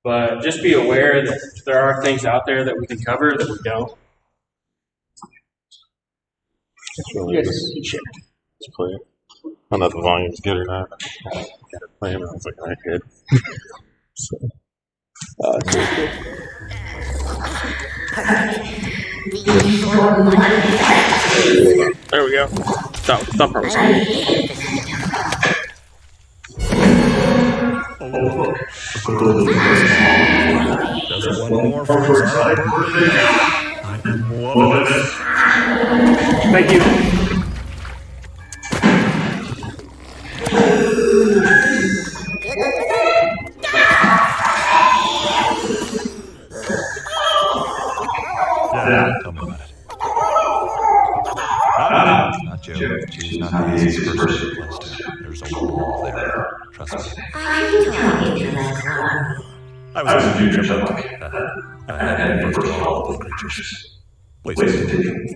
But just be aware that there are things out there that we can cover that we don't. Really just play it. I don't know if the volume's good or not. I got it playing, and I was like, all right, good. So, it's really good. There we go. That part was good. Just one more for inside. Thank you. Yeah, tell me about it. Not Joe. She's not the easiest person to be close to. There's a wall there. Trust me. I was a future book. I had been first to all the creatures. Please continue.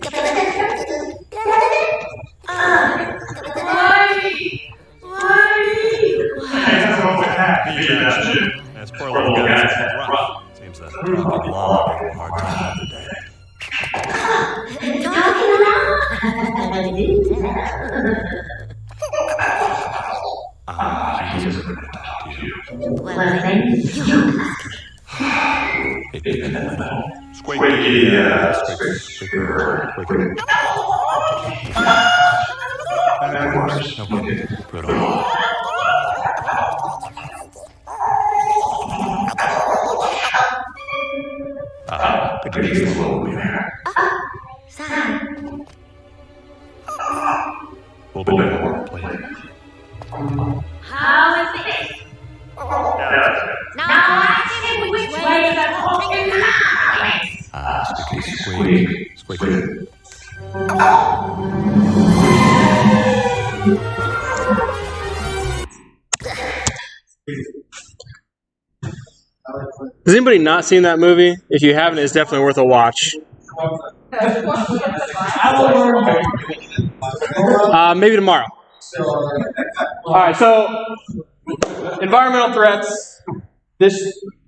This poor little guy is rough. Seems that talking llama gave him a hard time the other day. He doesn't want to talk to you. Well, then you Squeaky. Okay, put it on. Could you just follow me there? We'll be back more playing. How is this? Now I think which way is that holding Squeaky. Has anybody not seen that movie? If you haven't, it's definitely worth a watch. Maybe tomorrow. All right, so environmental threats. This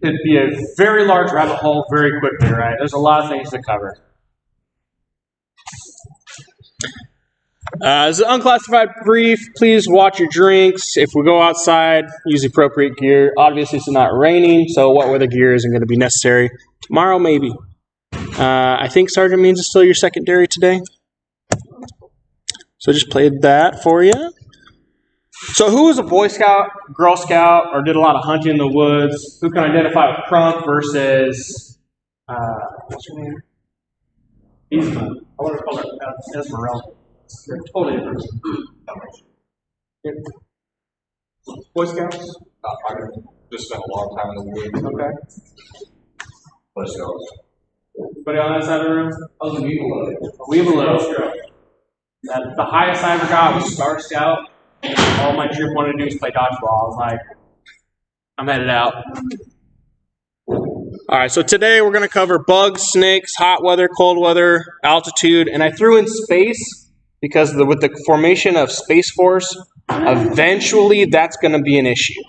could be a very large rabbit hole very quickly, right? There's a lot of things to cover. As an unclassified brief, please watch your drinks. If we go outside, use appropriate gear. Obviously, it's not raining, so what weather gear isn't going to be necessary. Tomorrow, maybe. I think Sergeant Means is still your secondary today. So just played that for you. So who was a Boy Scout, Girl Scout, or did a lot of hunting in the woods? Who can identify with Crump versus, what's her name? Esmeralda. I want to call her Esmeralda. They're totally different. Boy Scouts? I just spent a long time in the woods. Okay. Boy Scouts. Anybody on that side of the room? I was a Weevilo. Weevilo. The highest I ever got was Star Scout. All my troop wanted to do was play dodgeball. I was like, I'm headed out. All right, so today we're going to cover bugs, snakes, hot weather, cold weather, altitude, and I threw in space because with the formation of Space Force, eventually that's going to be an issue.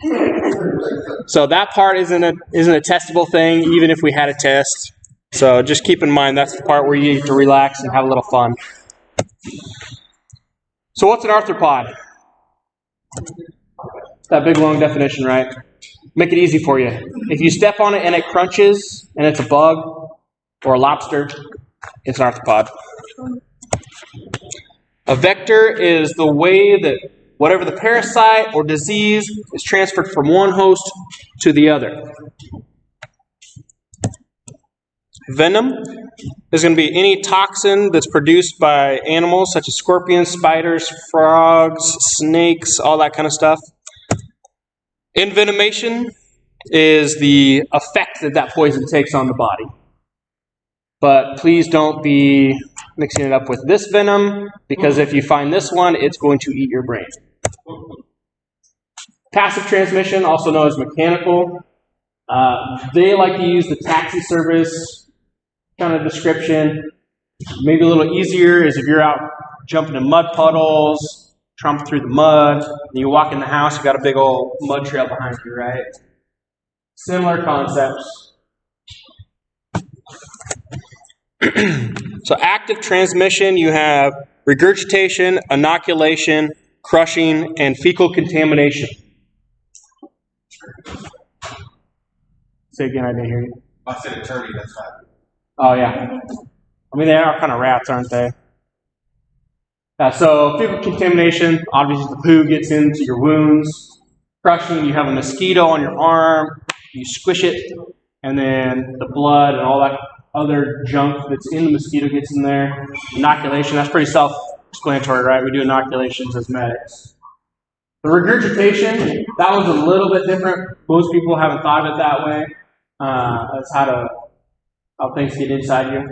So that part isn't a testable thing, even if we had a test. So just keep in mind that's the part where you need to relax and have a little fun. So what's an arthropod? That big long definition, right? Make it easy for you. If you step on it and it crunches and it's a bug or a lobster, it's an arthropod. A vector is the way that whatever the parasite or disease is transferred from one host to the other. Venom is going to be any toxin that's produced by animals such as scorpions, spiders, frogs, snakes, all that kind of stuff. Envenomation is the effect that poison takes on the body. But please don't be mixing it up with this venom, because if you find this one, it's going to eat your brain. Passive transmission, also known as mechanical. They like to use the taxi service kind of description. Maybe a little easier is if you're out jumping in mud puddles, tromping through the mud, and you walk in the house, you got a big old mud trail behind you, right? Similar concepts. So active transmission, you have regurgitation, inoculation, crushing, and fecal contamination. Say again, I didn't hear you. I said attorney, that's fine. Oh, yeah. I mean, they are kind of rats, aren't they? So fecal contamination, obviously the poo gets into your wounds. Crushing, you have a mosquito on your arm, you squish it, and then the blood and all that other junk that's in the mosquito gets in there. Inoculation, that's pretty self-explanatory, right? We do inoculations as medics. The regurgitation, that was a little bit different. Most people haven't thought of it that way. That's how things get inside you.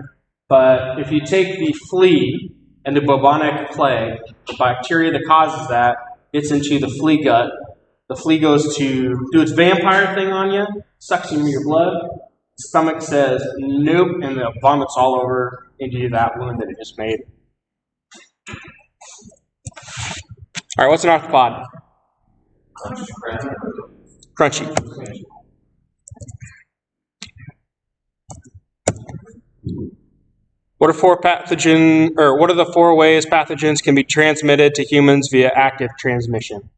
But if you take the flea and the bubonic plague, the bacteria that causes that gets into the flea gut. The flea goes to do its vampire thing on you, sucks into your blood. Stomach says nope, and it vomits all over into that wound that it just made. All right, what's an arthropod? Crunchy. What are the 4 ways pathogens can be transmitted to humans via active transmission?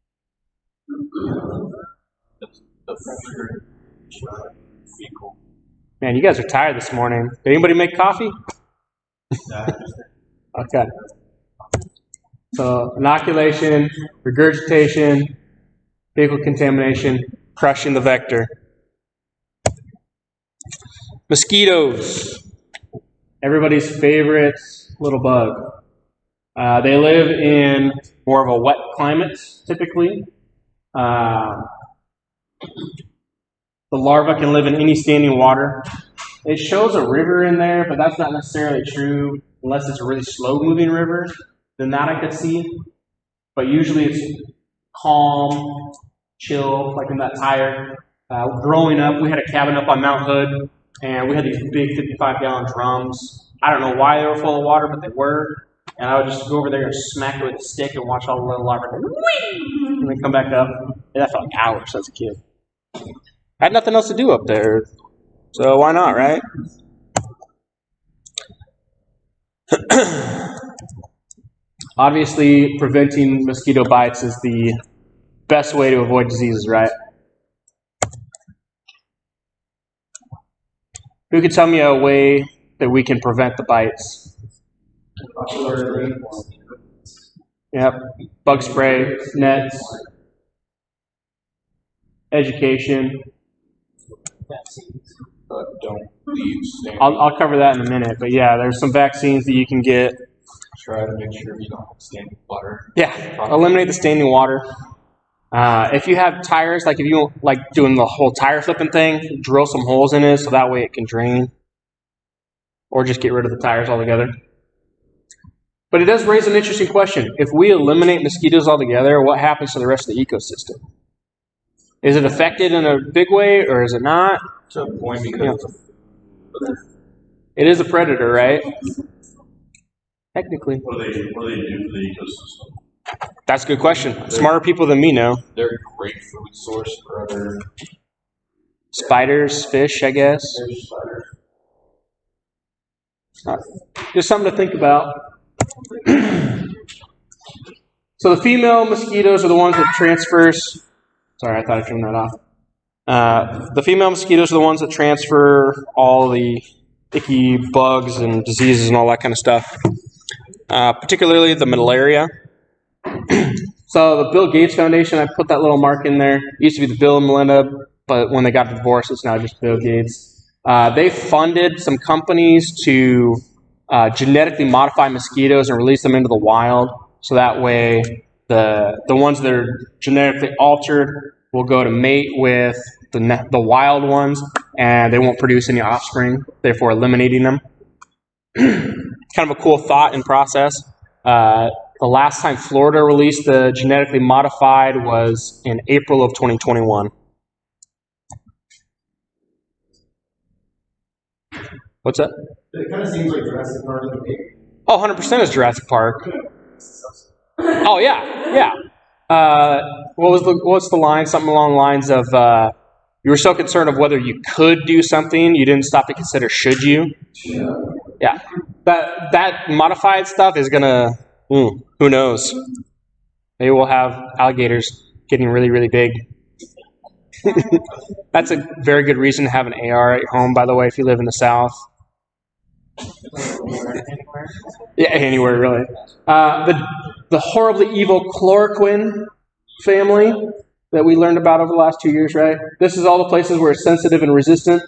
Man, you guys are tired this morning. Did anybody make coffee? Okay. So inoculation, regurgitation, fecal contamination, crushing the vector. Mosquitoes. Everybody's favorite little bug. They live in more of a wet climate, typically. The larva can live in any standing water. It shows a river in there, but that's not necessarily true unless it's a really slow-moving river. Then that I could see. But usually it's calm, chill, like in that tire. Growing up, we had a cabin up on Mount Hood, and we had these big 55-gallon drums. I don't know why they were full of water, but they were. And I would just go over there and smack it with a stick and watch all the little larvae go, whee! And then come back up. And that felt like hours as a kid. I had nothing else to do up there, so why not, right? Obviously, preventing mosquito bites is the best way to avoid diseases, right? Who could tell me a way that we can prevent the bites? Yep. Bug spray, nets, education. Don't leave standing. I'll cover that in a minute, but yeah, there's some vaccines that you can get. Try to make sure you don't have standing water. Yeah, eliminate the standing water. If you have tires, like if you don't like doing the whole tire flipping thing, drill some holes in it so that way it can drain. Or just get rid of the tires altogether. But it does raise an interesting question. If we eliminate mosquitoes altogether, what happens to the rest of the ecosystem? Is it affected in a big way, or is it not? To a point because it is a predator, right? Technically. What do they do to the ecosystem? That's a good question. Smarter people than me know. they're a great food source for other Spiders, fish, I guess. spiders. Just something to think about. So the female mosquitoes are the ones that transfers. Sorry, I thought I turned that off. The female mosquitoes are the ones that transfer all the icky bugs and diseases and all that kind of stuff. Particularly the malaria. So the Bill Gates Foundation, I put that little mark in there. It used to be the Bill and Melinda, but when they got divorced, it's now just Bill Gates. They funded some companies to genetically modify mosquitoes and release them into the wild. So that way, the ones that are genetically altered will go to mate with the wild ones, and they won't produce any offspring, therefore eliminating them. Kind of a cool thought and process. The last time Florida released the genetically modified was in April of 2021. What's that? It kind of seems like Jurassic Park to me. Oh, 100% is Jurassic Park. Oh, yeah. What's the line? Something along the lines of, You were so concerned of whether you could do something, you didn't stop to consider should you. Yeah. That modified stuff is gonna, who knows? Maybe we'll have alligators getting really, really big. That's a very good reason to have an AR at home, by the way, if you live in the South. Yeah, anywhere really. The horribly evil chloroquine family that we learned about over the last 2 years, right? This is all the places where it's sensitive and resistant.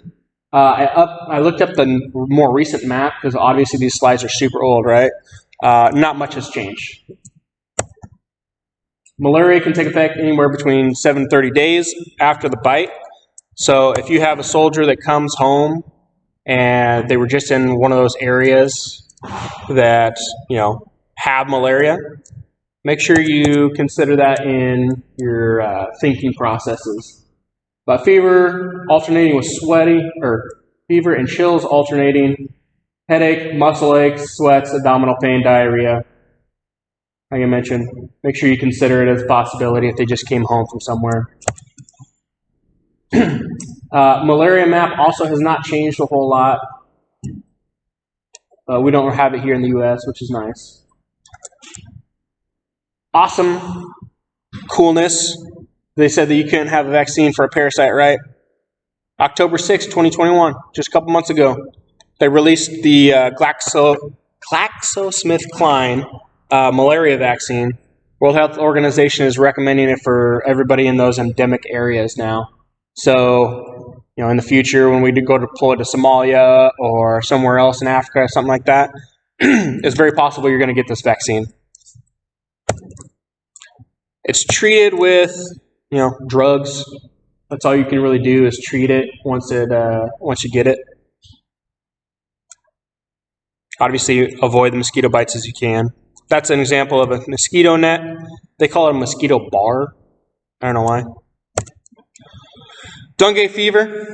I looked up the more recent map because obviously these slides are super old, right? Not much has changed. Malaria can take effect anywhere between 7 and 30 days after the bite. So if you have a soldier that comes home and they were just in one of those areas that, have malaria, make sure you consider that in your thinking processes. But fever alternating with fever and chills alternating, headache, muscle aches, sweats, abdominal pain, diarrhea. Like I mentioned, make sure you consider it as a possibility if they just came home from somewhere. Malaria map also has not changed a whole lot. We don't have it here in the U.S., which is nice. Awesome coolness. They said that you couldn't have a vaccine for a parasite, right? October 6, 2021, just a couple months ago, they released the Glaxosmithkline malaria vaccine. World Health Organization is recommending it for everybody in those endemic areas now. So, in the future when we do go deploy to Somalia or somewhere else in Africa or something like that, it's very possible you're going to get this vaccine. It's treated with, drugs. That's all you can really do is treat it once you get it. Obviously, avoid the mosquito bites as you can. That's an example of a mosquito net. They call it a mosquito bar. I don't know why. Dengue fever.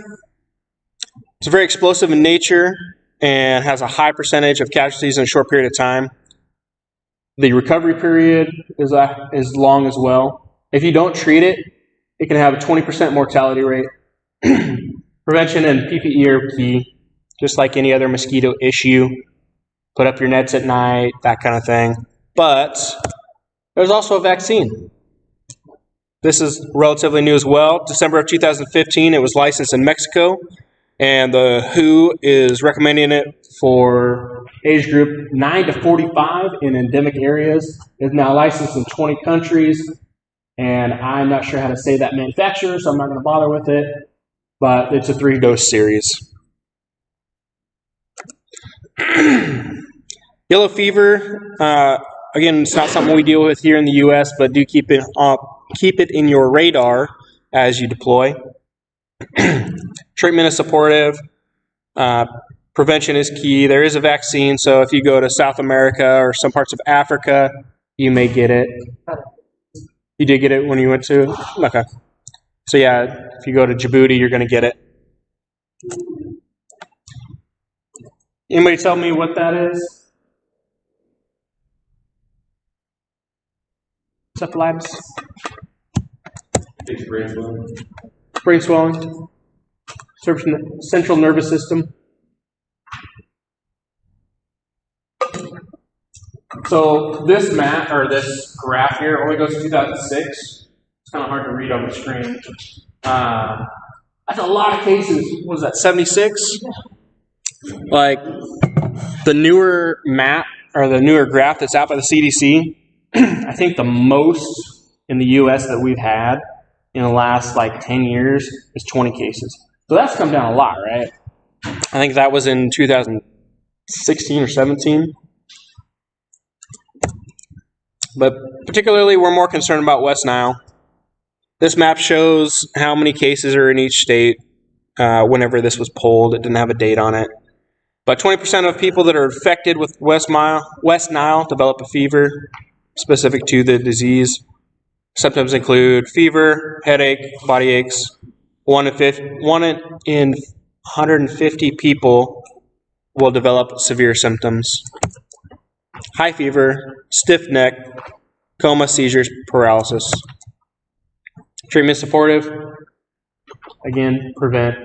It's very explosive in nature and has a high percentage of casualties in a short period of time. The recovery period is long as well. If you don't treat it, it can have a 20% mortality rate. Prevention and PPE are key, just like any other mosquito issue. Put up your nets at night, that kind of thing. But there's also a vaccine. This is relatively new as well. December of 2015, it was licensed in Mexico, and the WHO is recommending it for age group 9 to 45 in endemic areas. It's now licensed in 20 countries, and I'm not sure how to say that manufacturer, so I'm not going to bother with it, but it's a 3-dose series. Yellow fever, again, it's not something we deal with here in the U.S., but do keep it in your radar as you deploy. Treatment is supportive. Prevention is key. There is a vaccine, so if you go to South America or some parts of Africa, you may get it. You did get it when you went to? Okay. So yeah, if you go to Djibouti, you're going to get it. Anybody tell me what that is? Encephalitis? Brain swelling. Brain swelling. Central nervous system. So this map, or this graph here, only goes to 2006. It's kind of hard to read on the screen. That's a lot of cases. What was that, 76? Like, the newer map, or the newer graph that's out by the CDC, I think the most in the U.S. that we've had in the last, 10 years is 20 cases. So that's come down a lot, right? I think that was in 2016 or 17. But particularly, we're more concerned about West Nile. This map shows how many cases are in each state whenever this was polled. It didn't have a date on it. But 20% of people that are infected with West Nile develop a fever specific to the disease. Symptoms include fever, headache, body aches. 1 in 150 people will develop severe symptoms. High fever, stiff neck, coma, seizures, paralysis. Treatment supportive. again, prevent.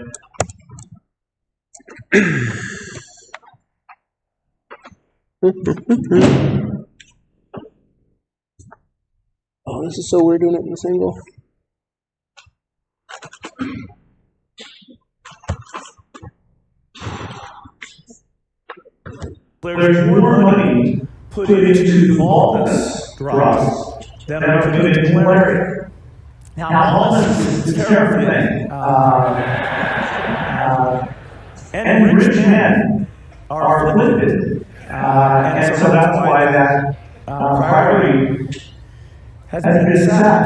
Oh, this is so weird doing it in this angle. There's more money put into baldness drugs than are put into malaria. Now, baldness is a terrible thing. And rich men are afflicted. And so that's why that priority has been set.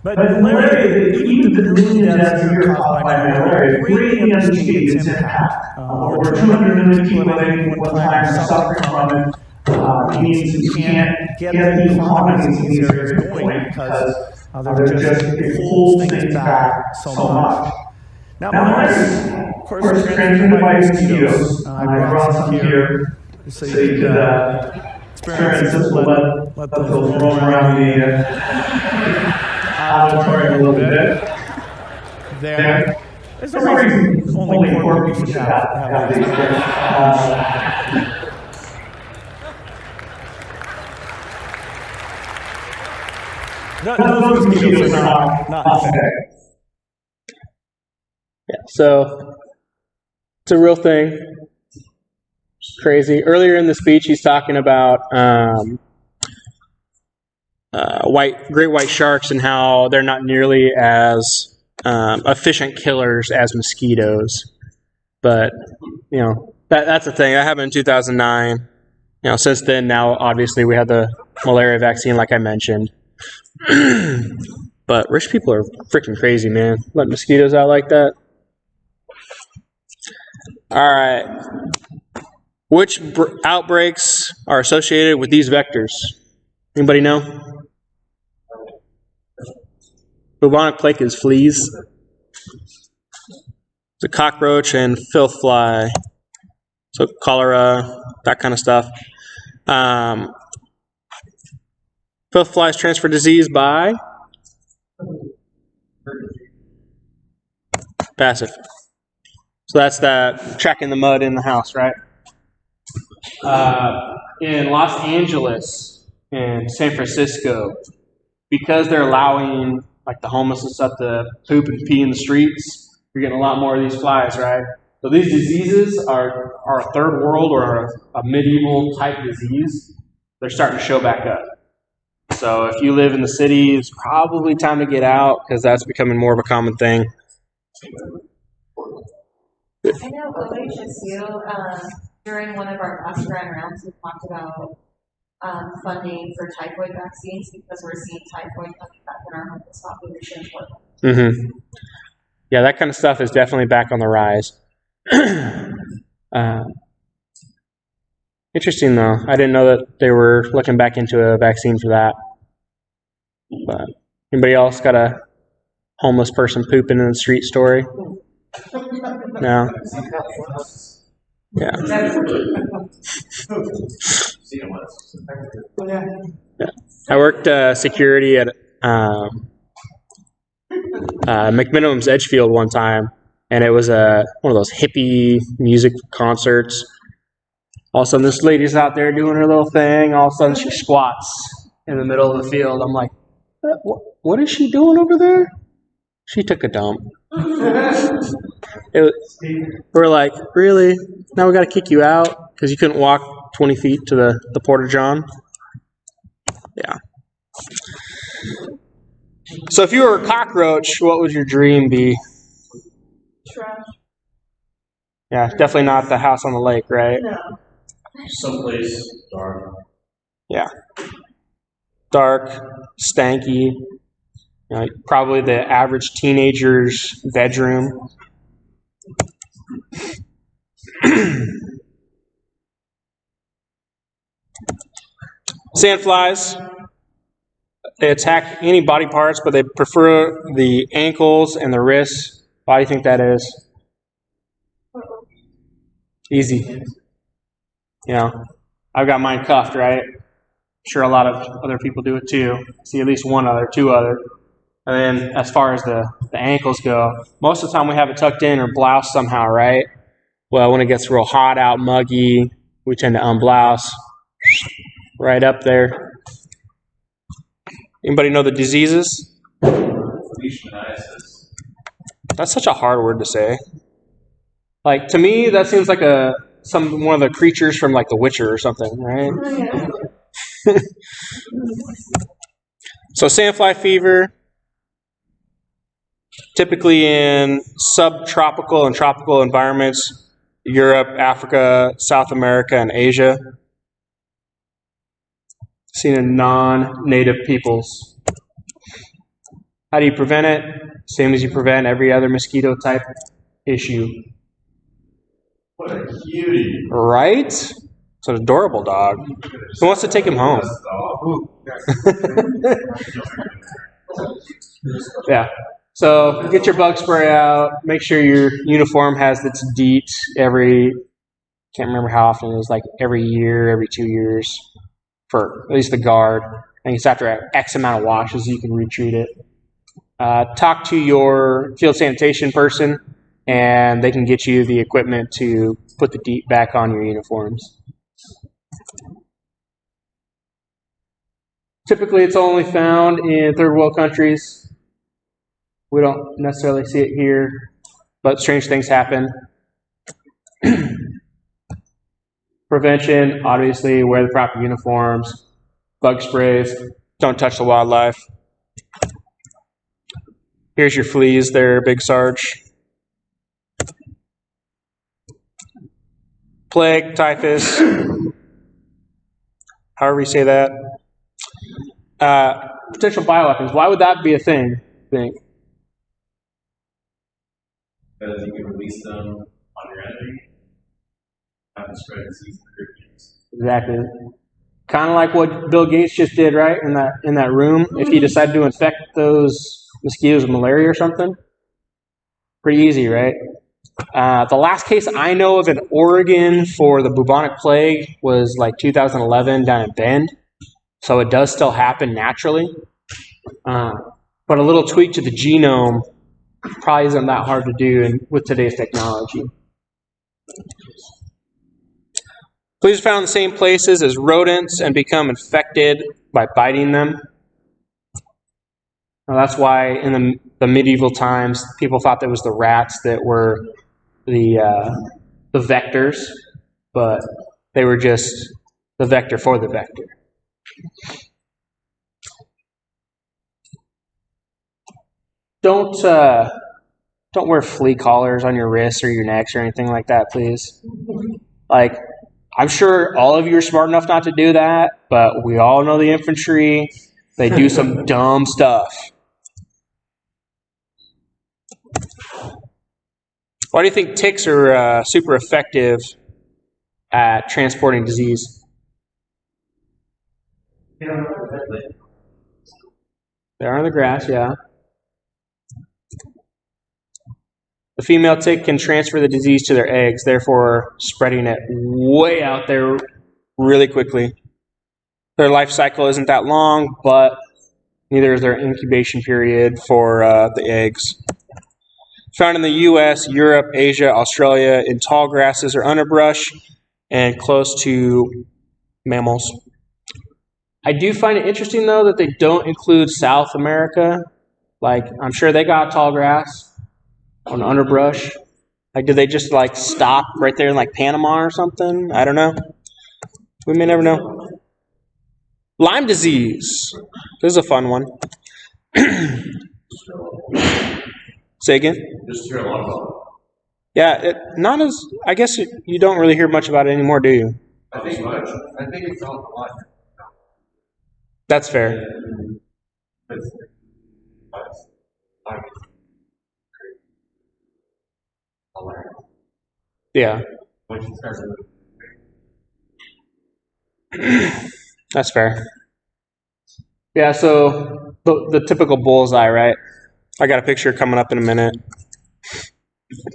But malaria, even the million deaths a year caused by malaria, greatly understates its impact. Over 200 million people at any one time are suffering from it. It means you can't get the economies in these areas going because it holds things back so much. Now, malaria, of course, is transmitted by mosquitoes. I brought some here so you could experience this. Let those roam around the auditory a little bit. There. There's no reason only poor people should have these. Those mosquitoes are not okay. Yeah, so it's a real thing. It's crazy. Earlier in the speech, he's talking about great white sharks and how they're not nearly as efficient killers as mosquitoes. But that's the thing. That happened in 2009. Since then, now obviously we have the malaria vaccine, like I mentioned. But rich people are freaking crazy, man. Let mosquitoes out like that. All right. Which outbreaks are associated with these vectors? Anybody know? Bubonic plague is fleas. It's a cockroach and filth fly. So cholera, that kind of stuff. Filth flies transfer disease by passive. So that's that track in the mud in the house, right? In Los Angeles and San Francisco, because they're allowing like the homeless and stuff to poop and pee in the streets, you're getting a lot more of these flies, right? So these diseases are a third world or a medieval type disease. They're starting to show back up. So if you live in the city, it's probably time to get out because that's becoming more of a common thing. I know OHSU, during one of our last grand rounds, we talked about funding for typhoid vaccines because we're seeing typhoid coming back in our homeless population. Mm-hmm. Yeah, that kind of stuff is definitely back on the rise. Interesting, though. I didn't know that they were looking back into a vaccine for that. But anybody else got a homeless person pooping in the street story? No? Yeah. I worked security at McMinimum's Edgefield one time, and it was one of those hippie music concerts. All of a sudden, this lady's out there doing her little thing. All of a sudden, she squats in the middle of the field. I'm like, what is she doing over there? She took a dump. We're like, really? Now we got to kick you out because you couldn't walk 20 feet to the Porta John? Yeah. So if you were a cockroach, what would your dream be? Trash. Yeah, definitely not the house on the lake, right? No. Someplace dark. Yeah. Dark, stanky. Probably the average teenager's bedroom. Sandflies. They attack any body parts, but they prefer the ankles and the wrists. Why do you think that is? Easy. I've got mine cuffed, right? I'm sure a lot of other people do it too. See at least two other. And then as far as the ankles go, most of the time we have it tucked in or bloused somehow, right? Well, when it gets real hot out, muggy, we tend to unblouse right up there. Anybody know the diseases? Leishmaniasis. That's such a hard word to say. Like, to me, that seems like one of the creatures from like The Witcher or something, right? So Sandfly fever, typically in subtropical and tropical environments, Europe, Africa, South America, and Asia. Seen in non-native peoples. How do you prevent it? Same as you prevent every other mosquito type issue. What a cutie. Right? It's an adorable dog. Who wants to take him home? Yeah. So get your bug spray out. Make sure your uniform has its DEET can't remember how often it was, like every year, every 2 years, for at least the guard. And it's after X amount of washes you can retreat it. Talk to your field sanitation person, and they can get you the equipment to put the DEET back on your uniforms. Typically, it's only found in third world countries. We don't necessarily see it here, but strange things happen. Prevention, obviously, wear the proper uniforms, bug sprays, don't touch the wildlife. Here's your fleas there, Big Sarge. Plague, typhus, however you say that. Potential bioweapons, why would that be a thing, I think? Because you can release them on your enemy. Have them spread disease to their kids. Exactly. Kind of like what Bill Gates just did, right? In that room. If he decided to infect those mosquitoes with malaria or something. Pretty easy, right? The last case I know of in Oregon for the Bubonic Plague was like 2011 down in Bend. So it does still happen naturally. But a little tweak to the genome probably isn't that hard to do with today's technology. Fleas are found in the same places as rodents and become infected by biting them. Now that's why in the medieval times, people thought that was the rats that were the vectors, but they were just the vector for the vector. Don't wear flea collars on your wrists or your necks or anything like that, please. Like, I'm sure all of you are smart enough not to do that, but we all know the infantry. They do some dumb stuff. Why do you think ticks are super effective at transporting disease? They are in the grass, yeah. The female tick can transfer the disease to their eggs, therefore spreading it way out there really quickly. Their life cycle isn't that long, but neither is their incubation period for the eggs. Found in the U.S., Europe, Asia, Australia, in tall grasses or underbrush, and close to mammals. I do find it interesting, though, that they don't include South America. Like, I'm sure they got tall grass on underbrush. Like, did they just, like, stop right there in, like, Panama or something? I don't know. We may never know. Lyme disease. This is a fun one. Say again? Just hear a lot about it. Yeah, not as, I guess you don't really hear much about it anymore, do you? I think much. I think it's all a lot. That's fair. Yeah. That's fair. Yeah, so the typical bullseye, right? I got a picture coming up in a minute.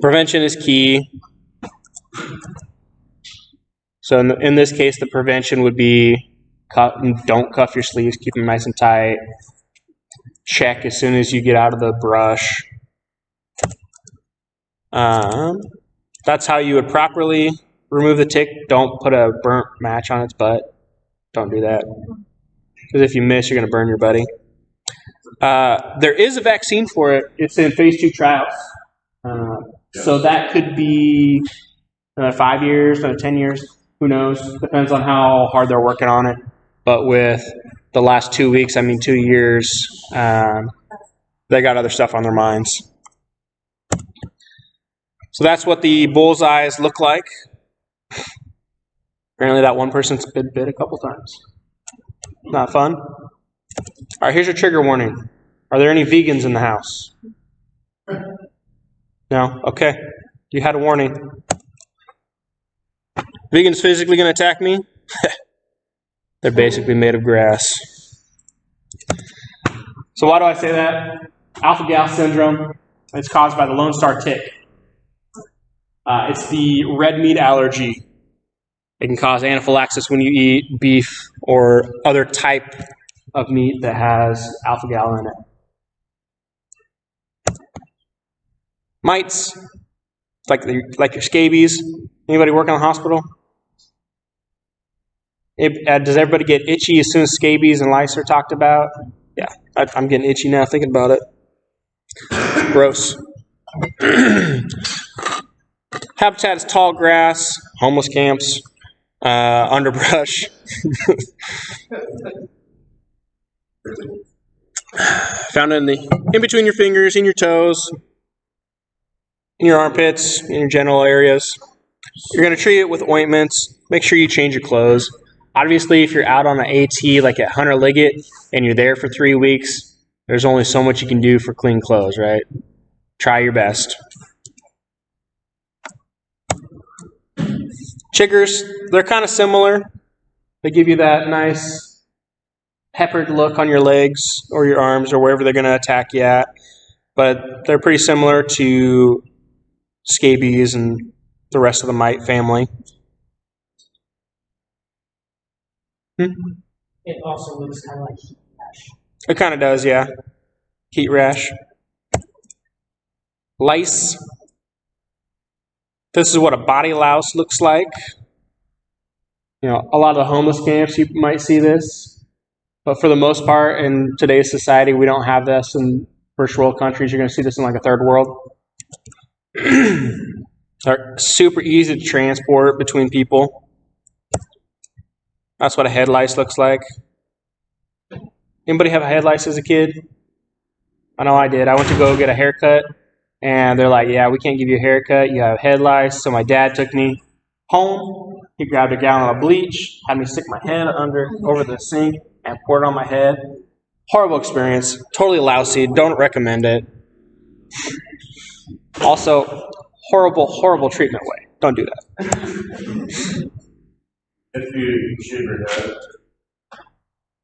Prevention is key. So in this case, the prevention would be don't cuff your sleeves, keep them nice and tight. check as soon as you get out of the brush. That's how you would properly remove the tick. Don't put a burnt match on its butt. Don't do that. Because if you miss, you're going to burn your buddy. There is a vaccine for it. It's in phase 2 trials. So that could be 5 years, 10 years. Who knows? Depends on how hard they're working on it. But with the last 2 weeks, 2 years, they got other stuff on their minds. So that's what the bullseyes look like. Apparently that one person's been bit a couple times. Not fun? All right, here's your trigger warning. Are there any vegans in the house? No? Okay. You had a warning. Vegans physically going to attack me? They're basically made of grass. So why do I say that? Alpha-gal syndrome. It's caused by the Lone Star tick. It's the red meat allergy. It can cause anaphylaxis when you eat beef or other type of meat that has alpha-gal in it. Mites, like your scabies. Anybody work in a hospital? Does everybody get itchy as soon as scabies and lice are talked about? Yeah, I'm getting itchy now thinking about it. Gross. Habitat is tall grass, homeless camps, underbrush. Found in between your fingers, in your toes, in your armpits, in your genital areas. You're going to treat it with ointments. Make sure you change your clothes. Obviously, if you're out on an AT like at Hunter Liggett and you're there for 3 weeks, there's only so much you can do for clean clothes, right? Try your best. Chiggers, they're kind of similar. They give you that nice peppered look on your legs or your arms or wherever they're going to attack you at. But they're pretty similar to scabies and the rest of the mite family. It also looks kind of like heat rash. It kind of does, yeah. Heat rash. Lice. This is what a body louse looks like. You know, a lot of the homeless camps, you might see this. But for the most part, in today's society, we don't have this. In first world countries, you're going to see this in like a third world. They're super easy to transport between people. That's what a head lice looks like. Anybody have a head lice as a kid? I know I did. I went to go get a haircut, and they're like, yeah, we can't give you a haircut. You have head lice. So my dad took me home. He grabbed a gallon of bleach, had me stick my head over the sink, and pour it on my head. Horrible experience. Totally lousy. Don't recommend it. Also, horrible treatment way. Don't do that. If you shave your head,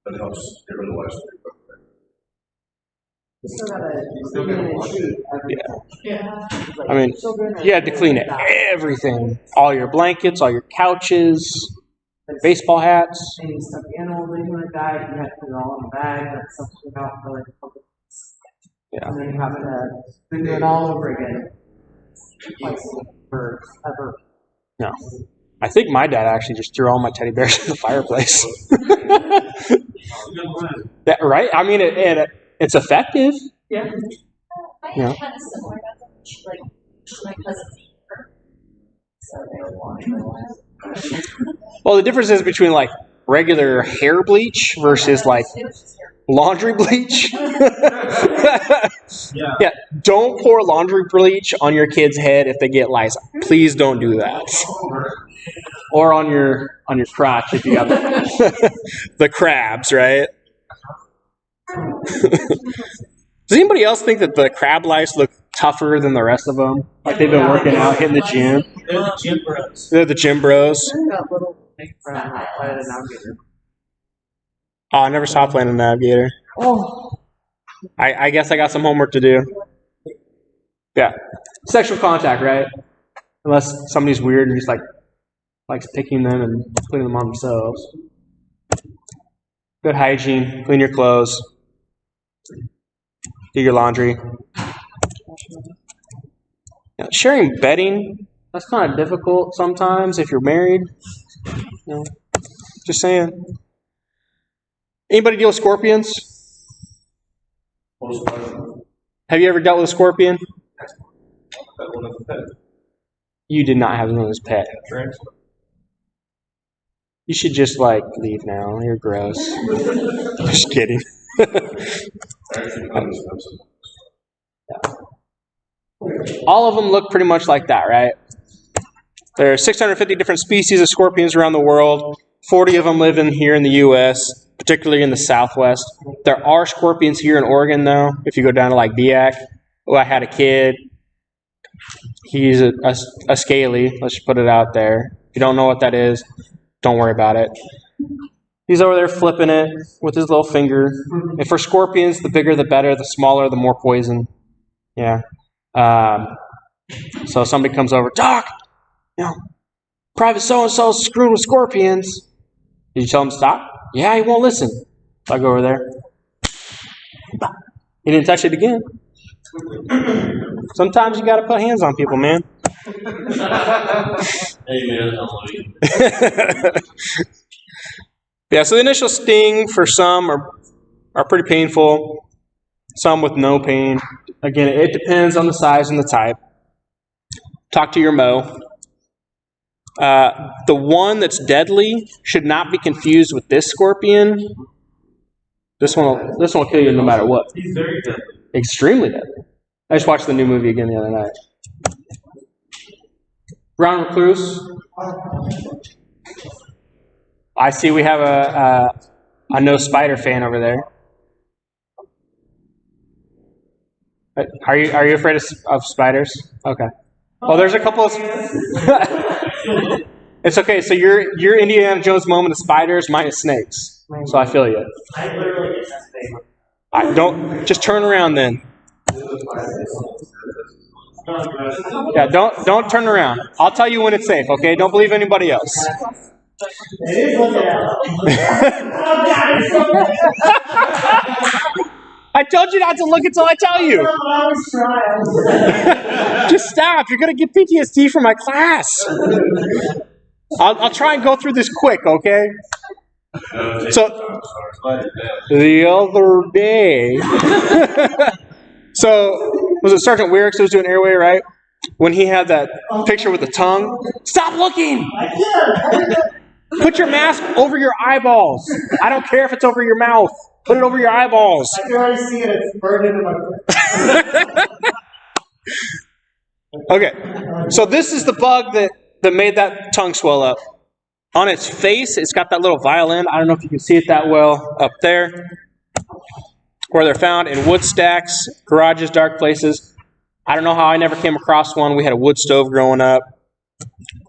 that helps get rid of lice. Yeah. I mean, you had to clean everything. All your blankets, all your couches, baseball hats. And stuff animals when you want to die, you have to put it all in a bag, that's something out for like a couple weeks. Yeah. And then you have to do it all over again. Like forever. No. I think my dad actually just threw all my teddy bears in the fireplace. That, right? I mean, it's effective. Yeah. I had a similar message, like my cousin's neighbor. So they were washing a while. Well, the difference is between like regular hair bleach versus like laundry bleach. Yeah, don't pour laundry bleach on your kid's head if they get lice. Please don't do that. Or on your crotch if you have the crabs, right? Does anybody else think that the crab lice look tougher than the rest of them? Like they've been working out, hitting the gym? They're the gym bros. They're the gym bros. Oh, I never saw Playing the Navigator. Oh. I guess I got some homework to do. Yeah. Sexual contact, right? Unless somebody's weird and just likes picking them and putting them on themselves. Good hygiene. Clean your clothes. do your laundry. Now, sharing bedding, that's kind of difficult sometimes if you're married. You know, just saying. Anybody deal with scorpions? Have you ever dealt with a scorpion? You did not have one as a pet. You should just leave now. You're gross. Just kidding. All of them look pretty much like that, right? There are 650 different species of scorpions around the world. 40 of them live here in the U.S., particularly in the Southwest. There are scorpions here in Oregon, though. If you go down to Diak. Oh, I had a kid. He's a scaly. Let's just put it out there. If you don't know what that is, don't worry about it. He's over there flipping it with his little finger. And for scorpions, the bigger the better. The smaller, the more poison. Yeah. So somebody comes over, Doc, Private so-and-so screwed with scorpions. Did you tell him to stop? Yeah, he won't listen. So I go over there. He didn't touch it again. Sometimes you got to put hands on people, man. Yeah, so the initial sting for some are pretty painful. Some with no pain. Again, it depends on the size and the type. Talk to your Mo. The one that's deadly should not be confused with this scorpion. This one will kill you no matter what. He's very deadly. Extremely deadly. I just watched the new movie again the other night. Brown recluse. I see we have a no spider fan over there. Are you afraid of spiders? Okay. Well, there's a couple of. It's okay. So your Indiana Jones moment of spiders, mine is snakes. So I feel you. I literally get that thing. Don't just turn around then. Yeah, don't turn around. I'll tell you when it's safe. Okay, don't believe anybody else. I told you not to look until I tell you. Just stop. You're going to get PTSD from my class. I'll try and go through this quick, okay? So, the other day... So, was it Sergeant Weirix that was doing airway, right? When he had that picture with the tongue. Stop looking! Put your mask over your eyeballs. I don't care if it's over your mouth. Put it over your eyeballs. I can already see it. It's burned into my Okay, so this is the bug that made that tongue swell up. On its face, it's got that little violin. I don't know if you can see it that well up there. Where they're found in wood stacks, garages, dark places. I don't know how I never came across one. We had a wood stove growing up.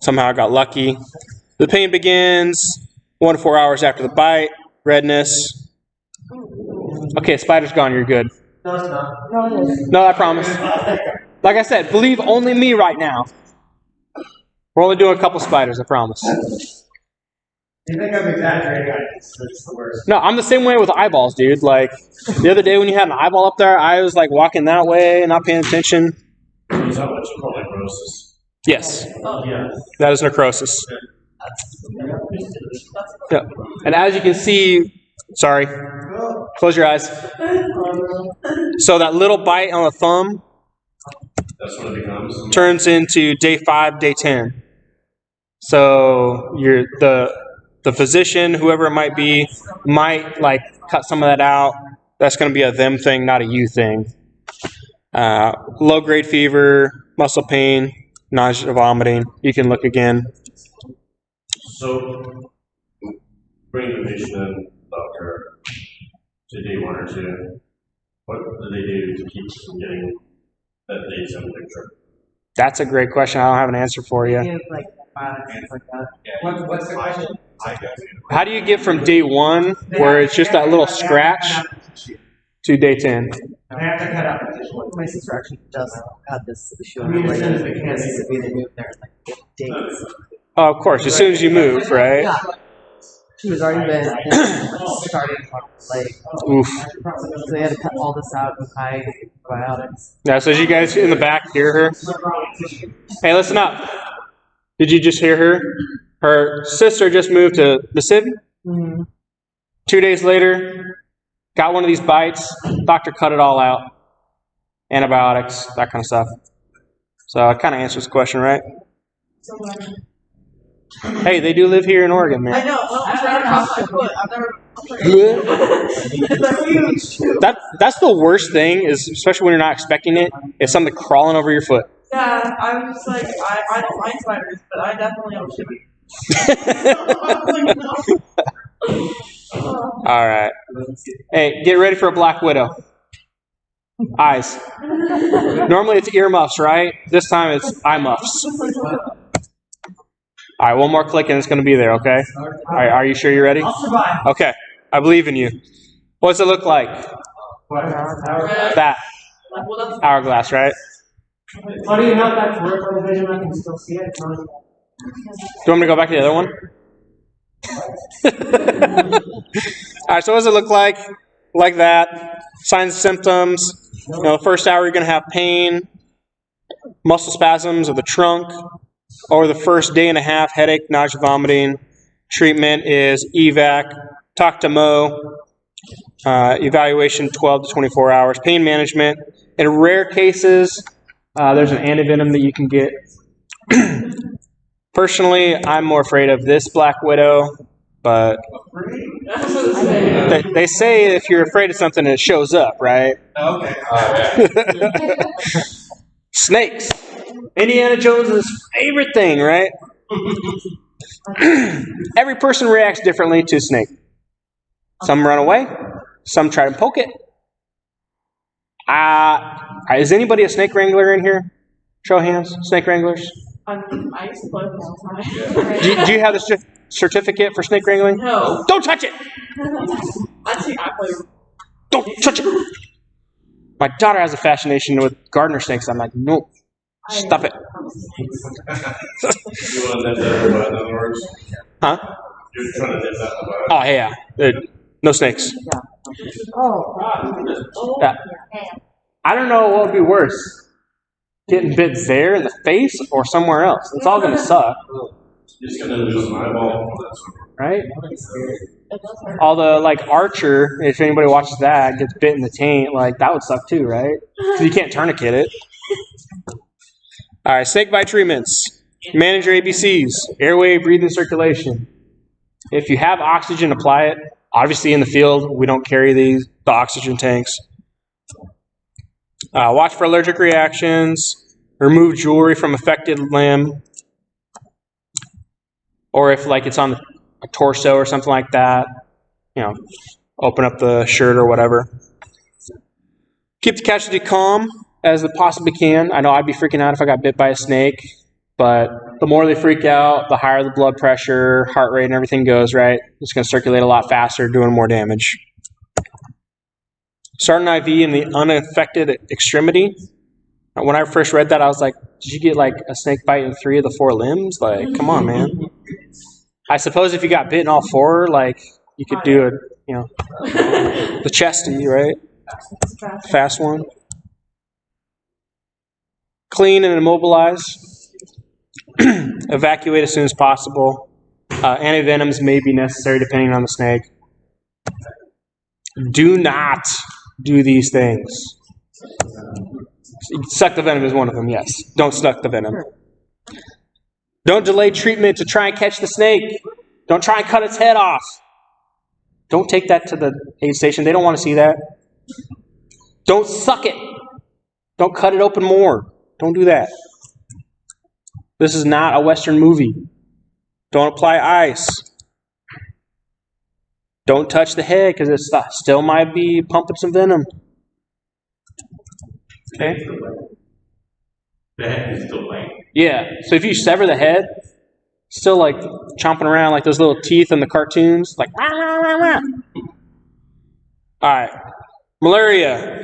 Somehow I got lucky. The pain begins 1 to 4 hours after the bite. Redness. Okay, spider's gone. You're good. No, it's not. No, it is. No, I promise. Like I said, believe only me right now. We're only doing a couple spiders, I promise. You think I'm exaggerating? It's the worst. No, I'm the same way with eyeballs, dude. Like, the other day when you had an eyeball up there, I was, walking that way, not paying attention. Is that what you call necrosis? Yes. Oh, yeah. That is necrosis. Yeah. And as you can see, sorry, close your eyes. So that little bite on the thumb That's what it becomes. turns into day 5, day 10. So the physician, whoever it might be, might cut some of that out. That's going to be a them thing, not a you thing. Low-grade fever, muscle pain, nausea, vomiting. You can look again. So, bring the patient in, doctor, to day 1 or 2. What do they do to keep from getting that day 7 picture? That's a great question. I don't have an answer for you. Things like that. What's the question? How do you get from day 1, where it's just that little scratch, to day 10? I have to cut out the tissue. My sister actually does have this issue. I mean, as soon as they can, they move there days. Oh, of course, as soon as you move, right? Yeah. She was already been started like Oof. so they had to cut all this out with high antibiotics. Yeah, so as you guys in the back hear her. Hey, listen up. Did you just hear her? Her sister just moved to Mississippi. 2 days later, got one of these bites. Doctor cut it all out. Antibiotics, that kind of stuff. So it kind of answers the question, right? Hey, they do live here in Oregon, man. I know. I've never crossed my foot. I've never. It's huge. That's the worst thing, is especially when you're not expecting it, is something crawling over your foot. Yeah, I was just like, I don't mind spiders, but I definitely don't shoot. All right. Hey, get ready for a black widow. Eyes. Normally it's earmuffs, right? This time it's eye muffs. All right, one more click and it's going to be there, okay? All right, are you sure you're ready? I'll survive. Okay, I believe in you. What's it look like? That. Hourglass, right? How do you know that's peripheral vision? I can still see it. Do you want me to go back to the other one? All right, so what does it look like? Like that. Signs and symptoms. You know, the first hour you're going to have pain, muscle spasms of the trunk. Over the first day and a half, headache, nausea, vomiting. Treatment is evac, talk to Mo. Evaluation 12 to 24 hours. Pain management. In rare cases, there's an antivenom that you can get. Personally, I'm more afraid of this black widow, but they say if you're afraid of something, it shows up, right? Okay. Snakes. Indiana Jones' favorite thing, right? Every person reacts differently to a snake. Some run away. Some try to poke it. Is anybody a snake wrangler in here? Show of hands. Snake wranglers. I used to play with them all the time. Do you have the certificate for snake wrangling? No. Don't touch it! Actually, I play with Don't touch it! My daughter has a fascination with gardener snakes. I'm like, no. Stop it. You want to nip that in the bud, in other words? Huh? You're trying to nip that in the bud. Oh, yeah. No snakes. Yeah. I don't know what would be worse. Getting bit there in the face or somewhere else. It's all going to suck. You're just going to lose an eyeball. Right? Although, like Archer, if anybody watches that, gets bit in the taint, like that would suck too, right? Because you can't tourniquet it. All right, snake bite treatments. Manage your ABCs, airway, breathing, circulation. If you have oxygen, apply it. Obviously, in the field, we don't carry the oxygen tanks. Watch for allergic reactions. Remove jewelry from affected limb. Or if like it's on a torso or something like that, you know, open up the shirt or whatever. Keep the casualty calm as they possibly can. I know I'd be freaking out if I got bit by a snake, but the more they freak out, the higher the blood pressure, heart rate, and everything goes, right? It's going to circulate a lot faster, doing more damage. Start an IV in the unaffected extremity. When I first read that, I was like, did you get like a snake bite in 3 of the 4 limbs? Like, come on, man. I suppose if you got bit in all 4, like, you could do it, you know, the chesty, right? Fast one. Clean and immobilize. Evacuate as soon as possible. Antivenoms may be necessary depending on the snake. Do not do these things. Suck the venom is one of them, yes. Don't suck the venom. Don't delay treatment to try and catch the snake. Don't try and cut its head off. Don't take that to the aid station. They don't want to see that. Don't suck it. Don't cut it open more. Don't do that. This is not a Western movie. Don't apply ice. Don't touch the head because it still might be pumping some venom. Okay? The head is still bite. Yeah. So if you sever the head, still like chomping around like those little teeth in the cartoons, like wah, wah, wah, wah. All right. Malaria.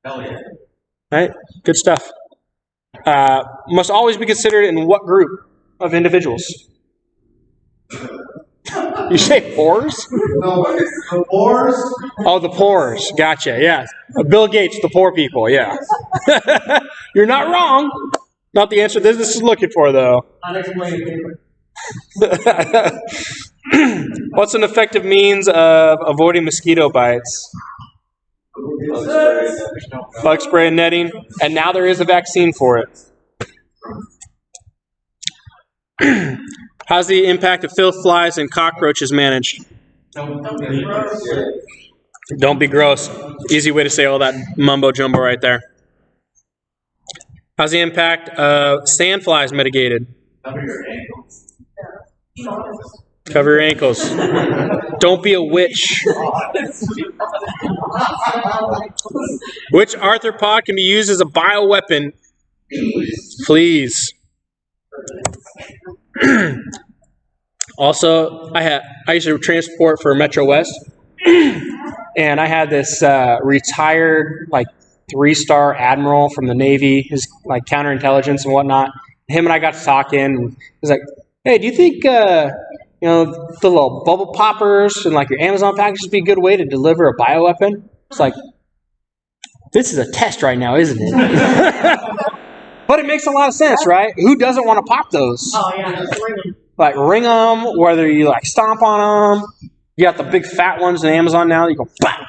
Hell yeah. Right? Good stuff. Must always be considered in what group of individuals? You say pores? No, it's the pores. Oh, the pores. Gotcha. Yeah. Bill Gates, the poor people. Yeah. You're not wrong. Not the answer this is looking for, though. Unexplained. What's an effective means of avoiding mosquito bites? Bug spray and netting. And now there is a vaccine for it. How's the impact of filth, flies, and cockroaches managed? Don't be gross. Easy way to say all that mumbo jumbo right there. How's the impact of sand flies mitigated? Cover your ankles. Don't be a witch. Which arthropod can be used as a bioweapon? Fleas. Also, I used to transport for Metro West, and I had this retired 3-star admiral from the Navy, his counterintelligence and whatnot. Him and I got to talking. And he's like, "Hey, do you think the little bubble poppers and your Amazon packages would be a good way to deliver a bioweapon?" It's like, this is a test right now, isn't it? But it makes a lot of sense, right? Who doesn't want to pop those? Oh, yeah. Ring them, whether you stomp on them. You got the big fat ones in Amazon now. You go, bam.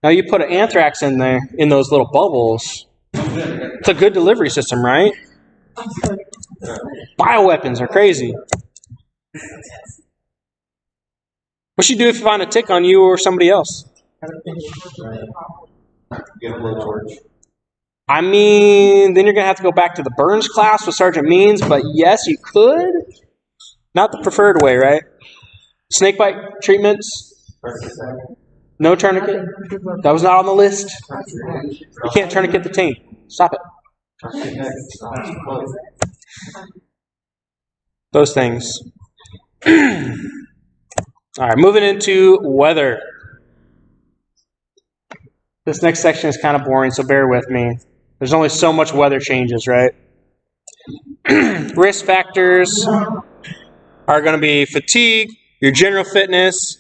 Now you put an anthrax in there, in those little bubbles. It's a good delivery system, right? Bioweapons are crazy. What should you do if you find a tick on you or somebody else? Get a blowtorch. I mean, then you're going to have to go back to the burns class with Sergeant Means, but yes, you could. Not the preferred way, right? Snake bite treatments? No tourniquet? That was not on the list. You can't tourniquet the taint. Stop it. Those things. All right, moving into weather. This next section is kind of boring, so bear with me. There's only so much weather changes, right? Risk factors are going to be fatigue, your general fitness,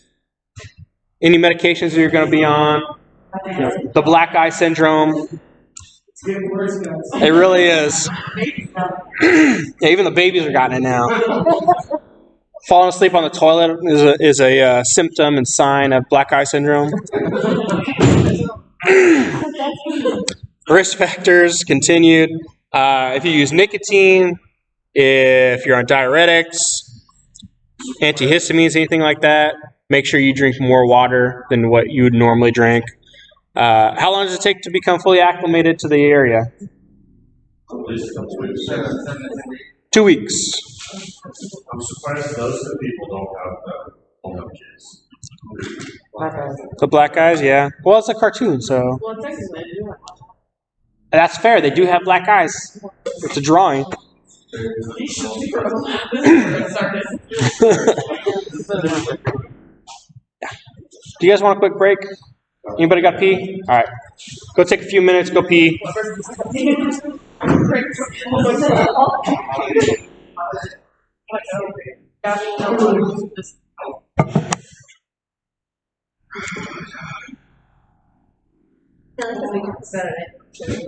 any medications that you're going to be on, the black eye syndrome. It really is. Yeah, even the babies are getting it now. Falling asleep on the toilet is a symptom and sign of black eye syndrome. Risk factors continued. If you use nicotine, if you're on diuretics, antihistamines, anything like that, make sure you drink more water than what you would normally drink. How long does it take to become fully acclimated to the area? 2 weeks. I'm surprised those two people don't have kids. The black guys, yeah. Well, it's a cartoon, so. Well, technically, I do have one. That's fair. They do have black eyes. It's a drawing. You should be from Do you guys want a quick break? Anybody got pee? All right. Go take a few minutes, go pee. Saturday.